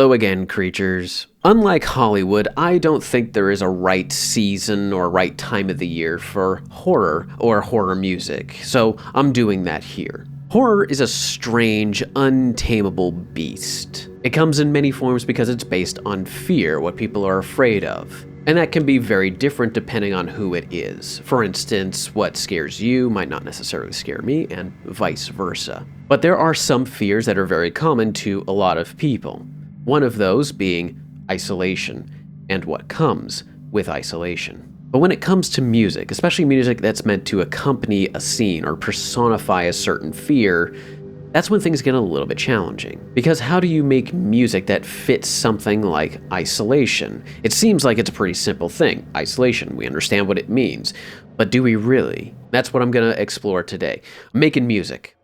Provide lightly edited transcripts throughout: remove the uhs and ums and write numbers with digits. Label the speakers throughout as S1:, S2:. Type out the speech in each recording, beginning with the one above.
S1: Hello again, creatures. Unlike Hollywood, I don't think there is a right season or right time of the year for horror or horror music, so I'm doing that here. Horror is a strange, untamable beast. It comes in many forms because it's based on fear, what people are afraid of. And that can be very different depending on who it is. For instance, what scares you might not necessarily scare me, and vice versa. But there are some fears that are very common to a lot of people. One of those being isolation, and what comes with isolation. But when it comes to music, especially music that's meant to accompany a scene or personify a certain fear, that's when things get a little bit challenging. Because how do you make music that fits something like isolation? It seems like it's a pretty simple thing. Isolation, we understand what it means. But do we really? That's what I'm gonna explore today. Making music.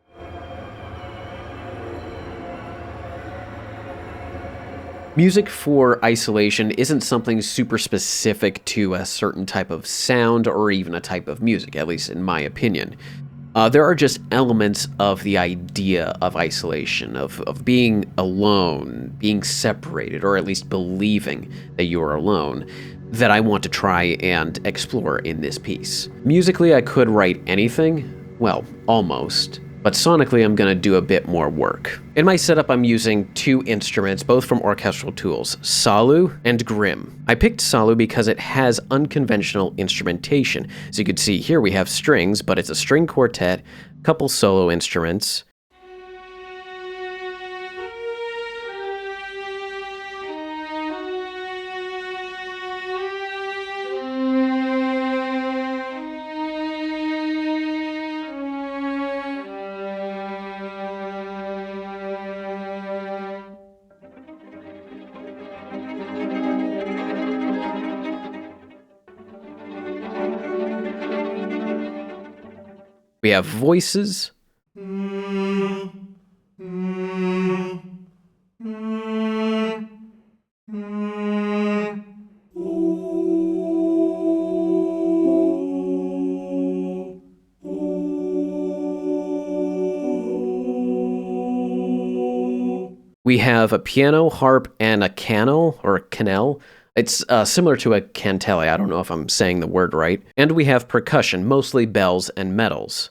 S1: Music for isolation isn't something super specific to a certain type of sound or even a type of music, at least in my opinion. There are just elements of the idea of isolation, of being alone, being separated, or at least believing that you're alone, that I want to try and explore in this piece. Musically, I could write anything, well, almost. But sonically, I'm going to do a bit more work. In my setup, I'm using two instruments, both from Orchestral Tools, Salu and GRIMM. I picked Salu because it has unconventional instrumentation. As you can see here, we have strings, but it's a string quartet, couple solo instruments. We have voices. We have a piano, harp, and a cannel, or a cannel. It's similar to a cantele, I don't know if I'm saying the word right. And we have percussion, mostly bells and medals.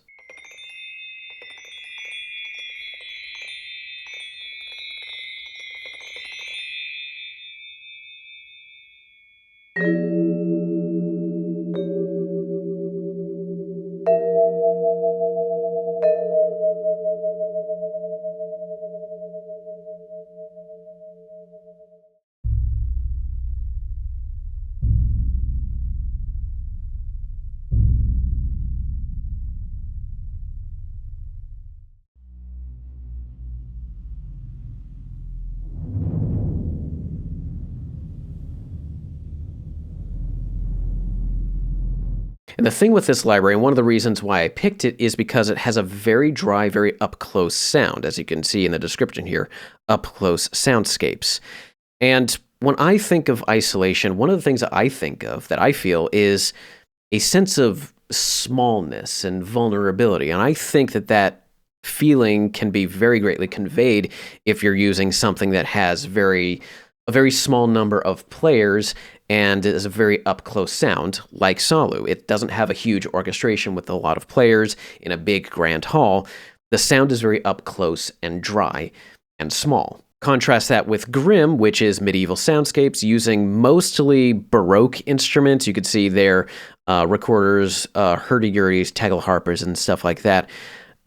S1: And the thing with this library, and one of the reasons why I picked it, is because it has a very dry, very up-close sound, as you can see in the description here, up-close soundscapes. And when I think of isolation, one of the things that I think of, that I feel, is a sense of smallness and vulnerability. And I think that that feeling can be very greatly conveyed if you're using something that has a very small number of players and is a very up-close sound, like Salu. It doesn't have a huge orchestration with a lot of players in a big grand hall. The sound is very up-close and dry and small. Contrast that with GRIMM, which is medieval soundscapes using mostly Baroque instruments. You could see their recorders, hurdy-gurdies, tagelharpers, and stuff like that.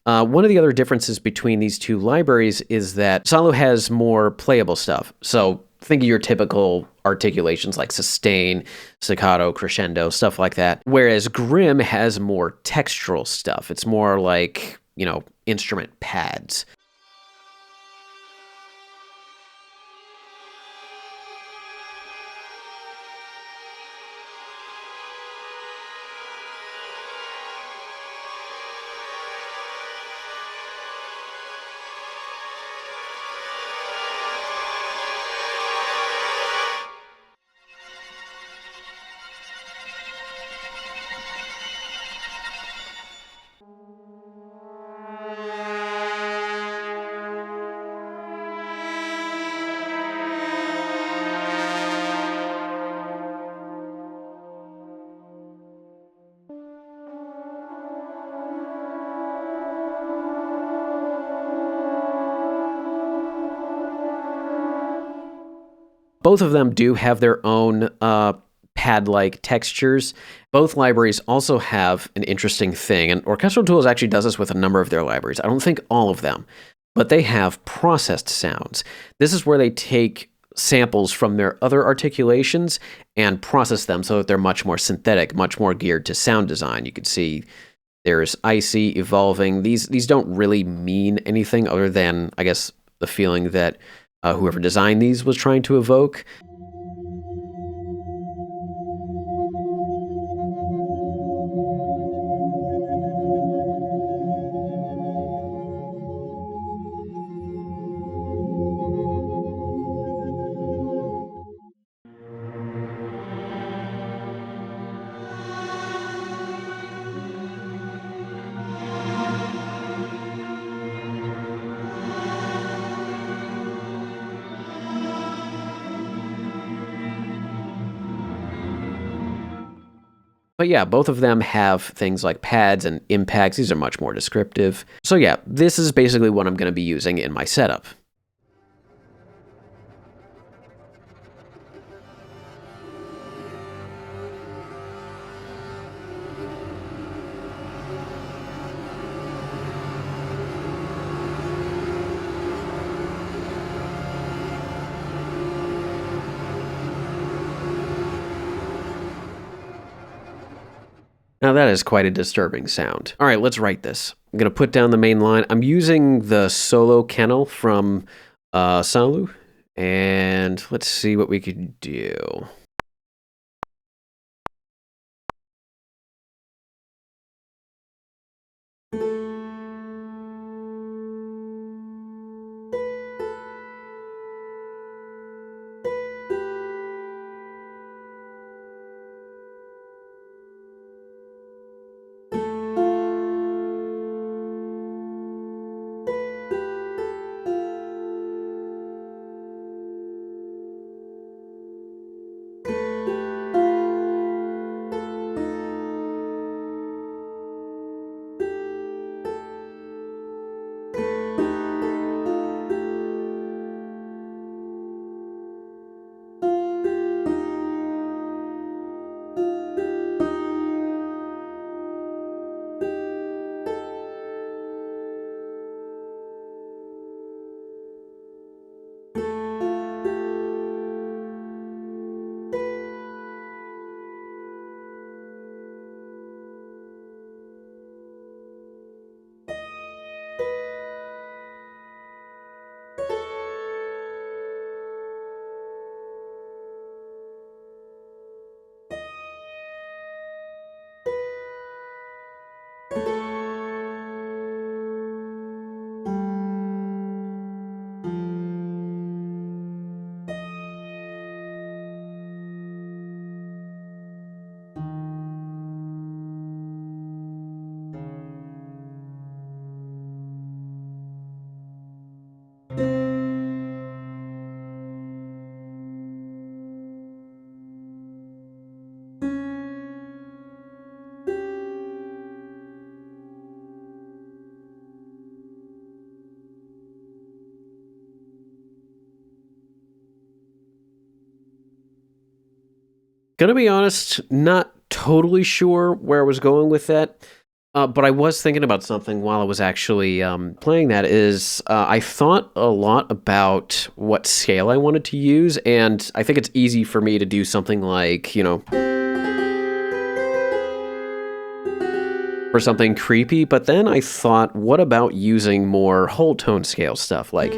S1: One of the other differences between these two libraries is that Salu has more playable stuff. So think of your typical articulations like sustain, staccato, crescendo, stuff like that. Whereas GRIMM has more textural stuff. It's more like, instrument pads. Both of them do have their own pad-like textures. Both libraries also have an interesting thing, and Orchestral Tools actually does this with a number of their libraries. I don't think all of them, but they have processed sounds. This is where they take samples from their other articulations and process them so that they're much more synthetic, much more geared to sound design. You can see there's icy, evolving. These don't really mean anything other than, I guess, the feeling that whoever designed these was trying to evoke. But yeah, both of them have things like pads and impacts. These are much more descriptive. So yeah, this is basically what I'm going to be using in my setup. Now that is quite a disturbing sound. All right, let's write this. I'm going to put down the main line. I'm using the solo kennel from Salu, and let's see what we could do. Gonna be honest, not totally sure where I was going with that, but I was thinking about something while I was actually playing that is I thought a lot about what scale I wanted to use, and I think it's easy for me to do something like, you know, for something creepy, but then I thought, what about using more whole tone scale stuff, like...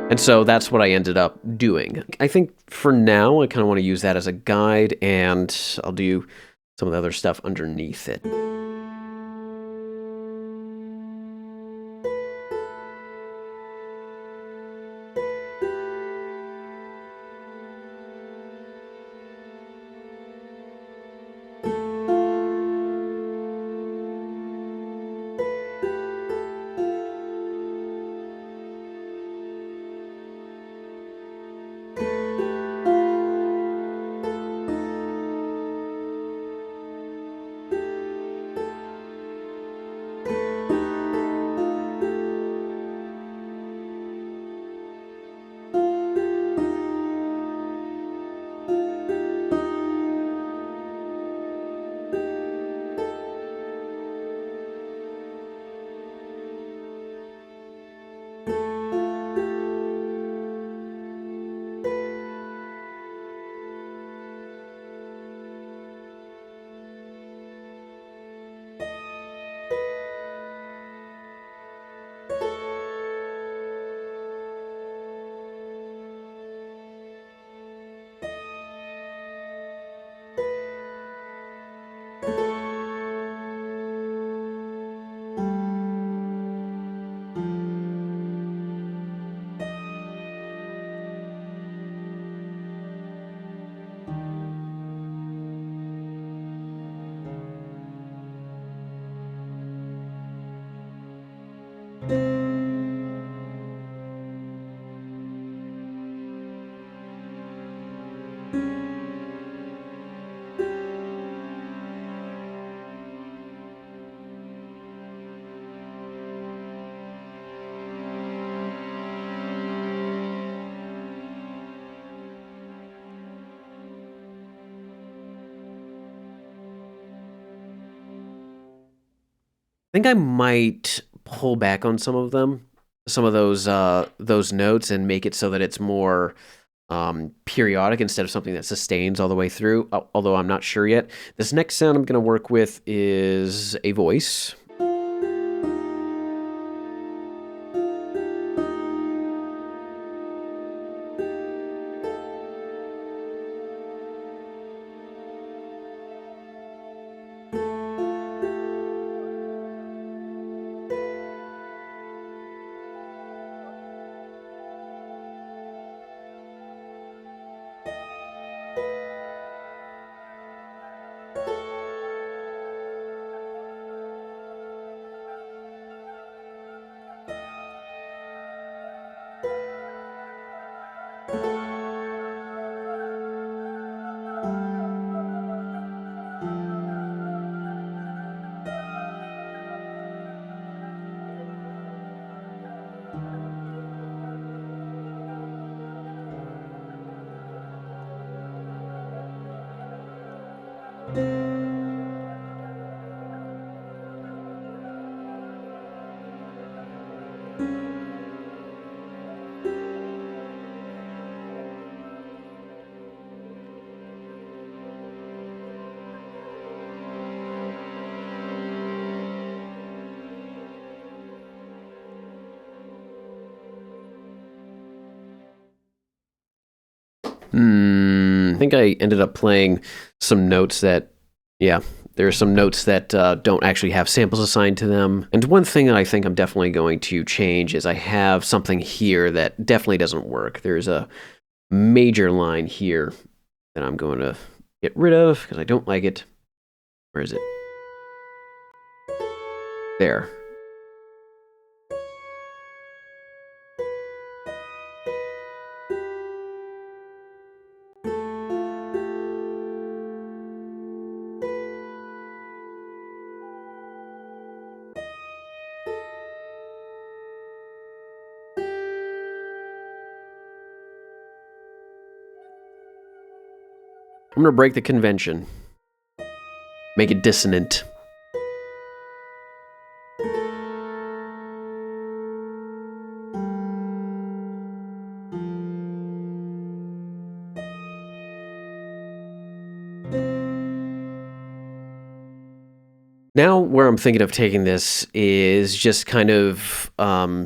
S1: And so that's what I ended up doing. I think for now, I kind of want to use that as a guide, and I'll do some of the other stuff underneath it. think I might pull back on some of them, some of those notes, and make it so that it's more periodic instead of something that sustains all the way through. Although I'm not sure yet. This next sound I'm going to work with is a voice. I think I ended up playing some notes that, yeah, there are some notes that don't actually have samples assigned to them. And one thing that I think I'm definitely going to change is I have something here that definitely doesn't work. There's a major line here that I'm going to get rid of because I don't like it. Where is it? There. I'm going to break the convention. Make it dissonant. Now, where I'm thinking of taking this is just kind of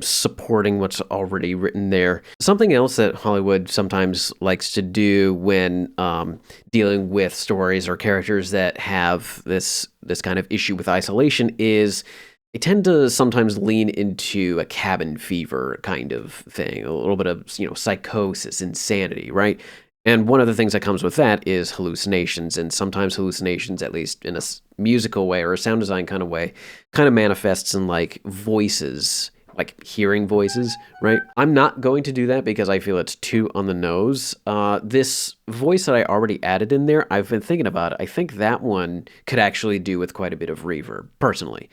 S1: supporting what's already written there. Something else that Hollywood sometimes likes to do when dealing with stories or characters that have this kind of issue with isolation is they tend to sometimes lean into a cabin fever kind of thing, a little bit of, psychosis, insanity, right? And one of the things that comes with that is hallucinations, and sometimes hallucinations, at least in a musical way or a sound design kind of way, kind of manifests in like voices, like hearing voices, right? I'm not going to do that because I feel it's too on the nose. This voice that I already added in there, I've been thinking about it. I think that one could actually do with quite a bit of reverb, personally.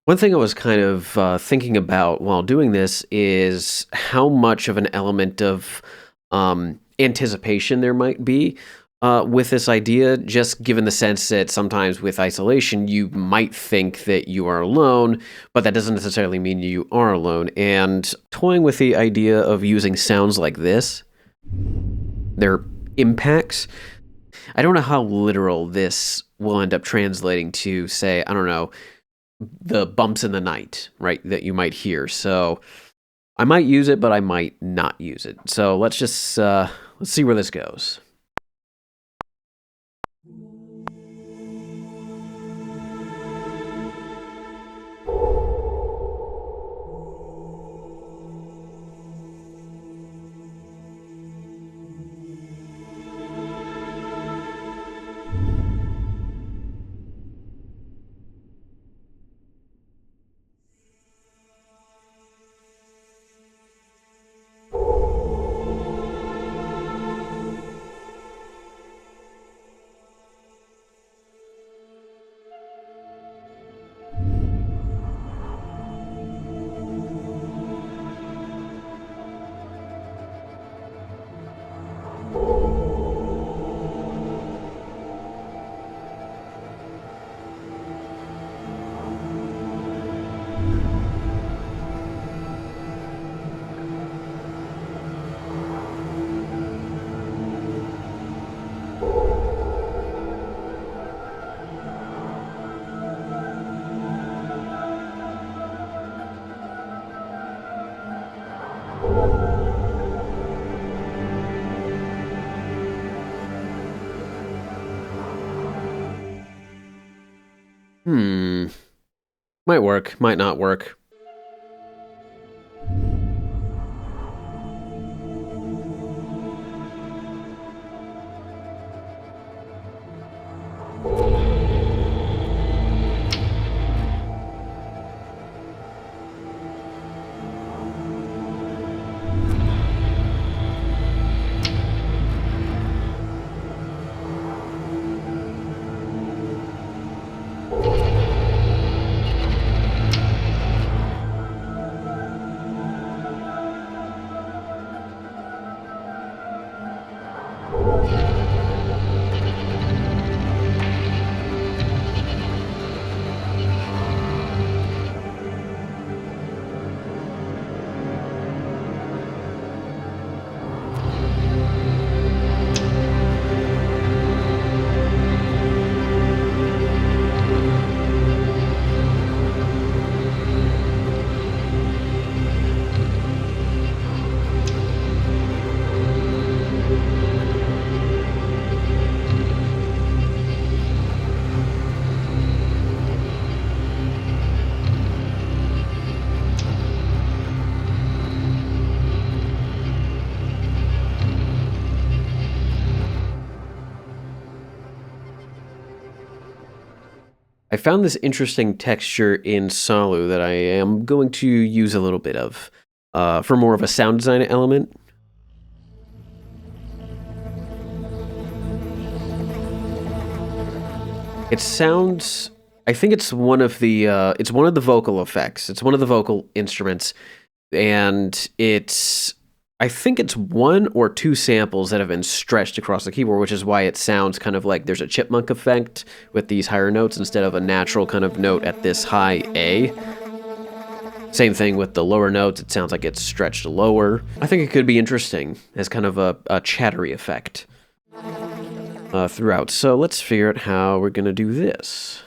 S1: One thing I was kind of thinking about while doing this is how much of an element of anticipation there might be with this idea, just given the sense that sometimes with isolation, you might think that you are alone, but that doesn't necessarily mean you are alone. And toying with the idea of using sounds like this, their impacts, I don't know how literal this will end up translating to, say, I don't know, the bumps in the night, right, that you might hear. So I might use it, but I might not use it. So let's just let's see where this goes. Might work, might not work. I found this interesting texture in Salu that I am going to use a little bit of for more of a sound design element. It sounds, I think it's one of the vocal effects. It's one of the vocal instruments, and I think it's one or two samples that have been stretched across the keyboard, which is why it sounds kind of like there's a chipmunk effect with these higher notes instead of a natural kind of note at this high A. Same thing with the lower notes. It sounds like it's stretched lower. I think it could be interesting as kind of a chattery effect throughout. So let's figure out how we're going to do this.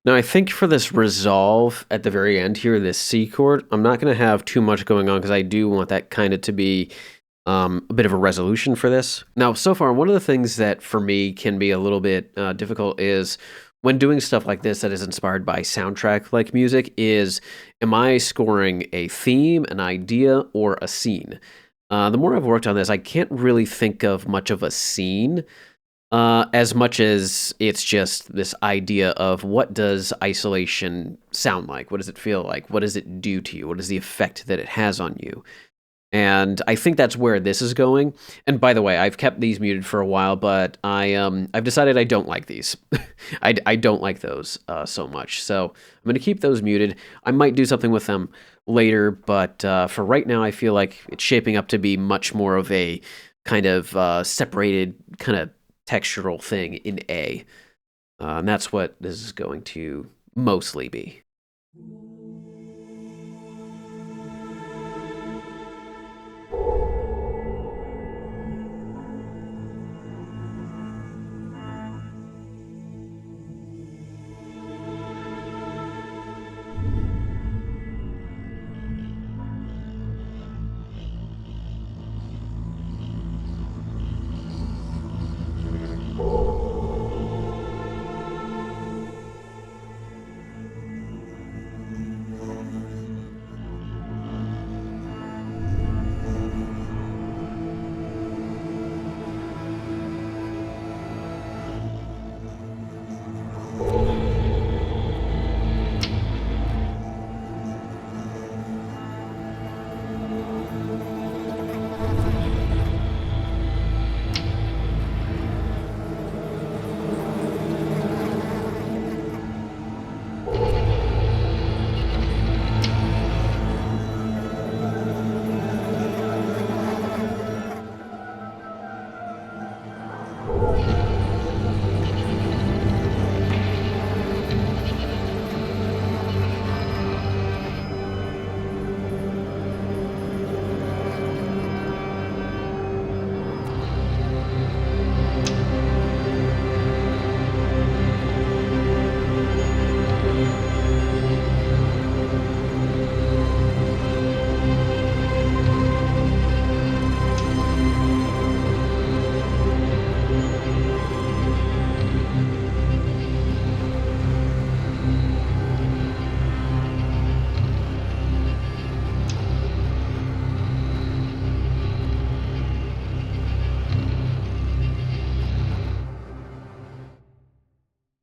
S1: Now, I think for this resolve at the very end here, this C chord, I'm not going to have too much going on because I do want that kind of to be a bit of a resolution for this. Now, so far, one of the things that for me can be a little bit difficult is when doing stuff like this that is inspired by soundtrack-like music is, am I scoring a theme, an idea, or a scene? The more I've worked on this, I can't really think of much of a scene as much as it's just this idea of what does isolation sound like? What does it feel like? What does it do to you? What is the effect that it has on you? And I think that's where this is going. And by the way, I've kept these muted for a while, but I've decided I don't like these. I don't like those so much. So I'm going to keep those muted. I might do something with them later, but for right now, I feel like it's shaping up to be much more of a kind of separated kind of textural thing in A. And that's what this is going to mostly be.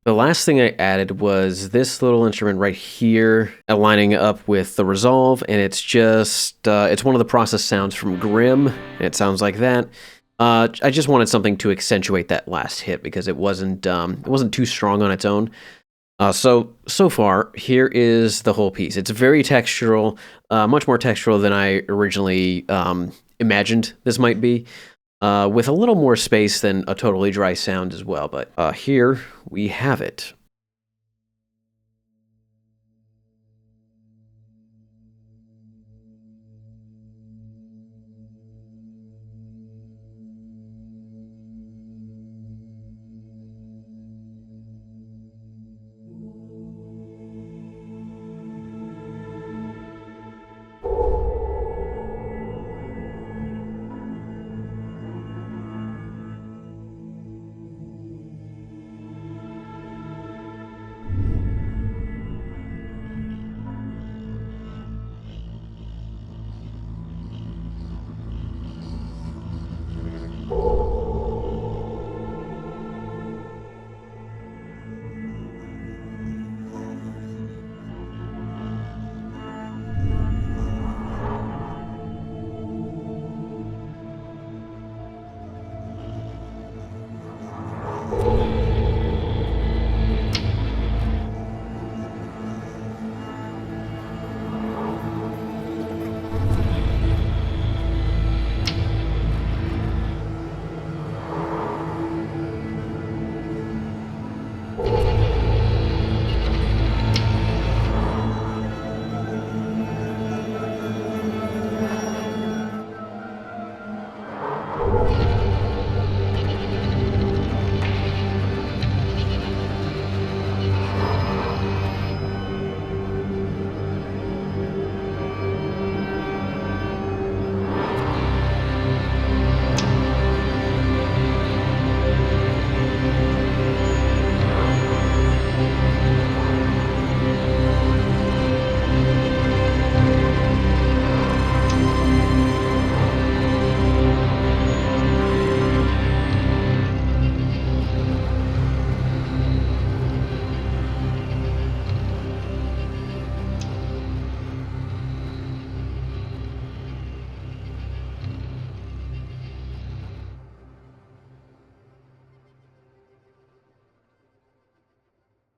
S1: The last thing I added was this little instrument right here, aligning up with the resolve, and it's just, it's one of the process sounds from GRIMM, and it sounds like that. I just wanted something to accentuate that last hit because it wasn't too strong on its own. So far, here is the whole piece. It's very textural, much more textural than I originally imagined this might be. With a little more space than a totally dry sound as well, but here we have it.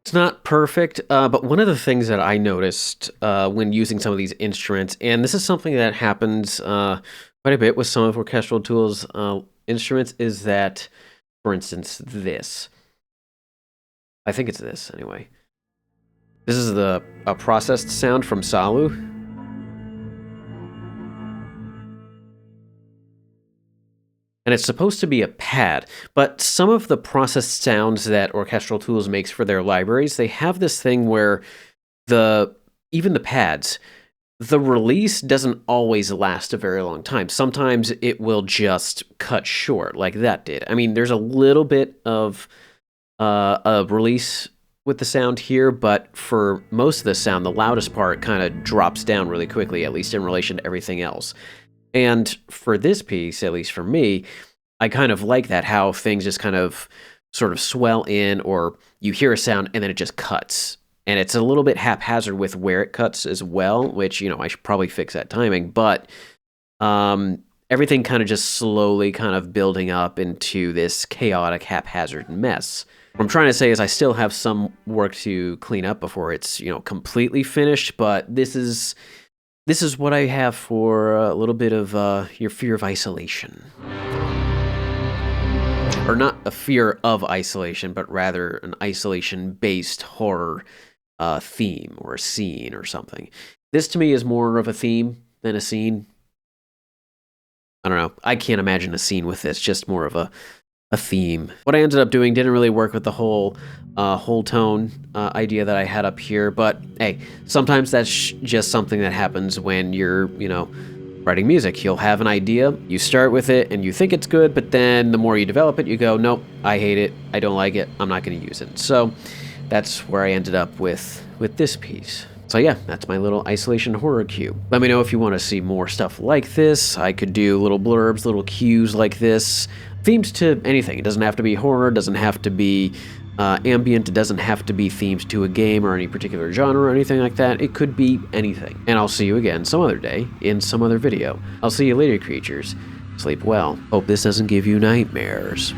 S1: It's not perfect, but one of the things that I noticed when using some of these instruments, and this is something that happens quite a bit with some of Orchestral Tools instruments, is that, for instance, this. I think it's this, anyway. This is a processed sound from Salu. And it's supposed to be a pad, but some of the processed sounds that Orchestral Tools makes for their libraries, they have this thing where even the pads, the release doesn't always last a very long time. Sometimes it will just cut short, like that did. I mean, there's a little bit of a release with the sound here, but for most of the sound, the loudest part kind of drops down really quickly, at least in relation to everything else. And for this piece, at least for me, I kind of like that, how things just kind of sort of swell in, or you hear a sound and then it just cuts. And it's a little bit haphazard with where it cuts as well, which, you know, I should probably fix that timing. But everything kind of just slowly kind of building up into this chaotic, haphazard mess. What I'm trying to say is I still have some work to clean up before it's, you know, completely finished, but this is what I have for a little bit of your fear of isolation. Or not a fear of isolation, but rather an isolation-based horror theme or a scene or something. This to me is more of a theme than a scene. I don't know. I can't imagine a scene with this, just more of a theme. What I ended up doing didn't really work with the whole tone idea that I had up here, but hey, sometimes that's just something that happens when you're, you know, writing music. You'll have an idea, you start with it, and you think it's good, but then the more you develop it, you go, nope, I hate it, I don't like it, I'm not going to use it. So that's where I ended up with this piece. So yeah, that's my little isolation horror cue. Let me know if you want to see more stuff like this. I could do little blurbs, little cues like this. Themes to anything. It doesn't have to be horror, it doesn't have to be ambient, it doesn't have to be themes to a game or any particular genre or anything like that. It could be anything. And I'll see you again some other day in some other video. I'll see you later, creatures. Sleep well. Hope this doesn't give you nightmares.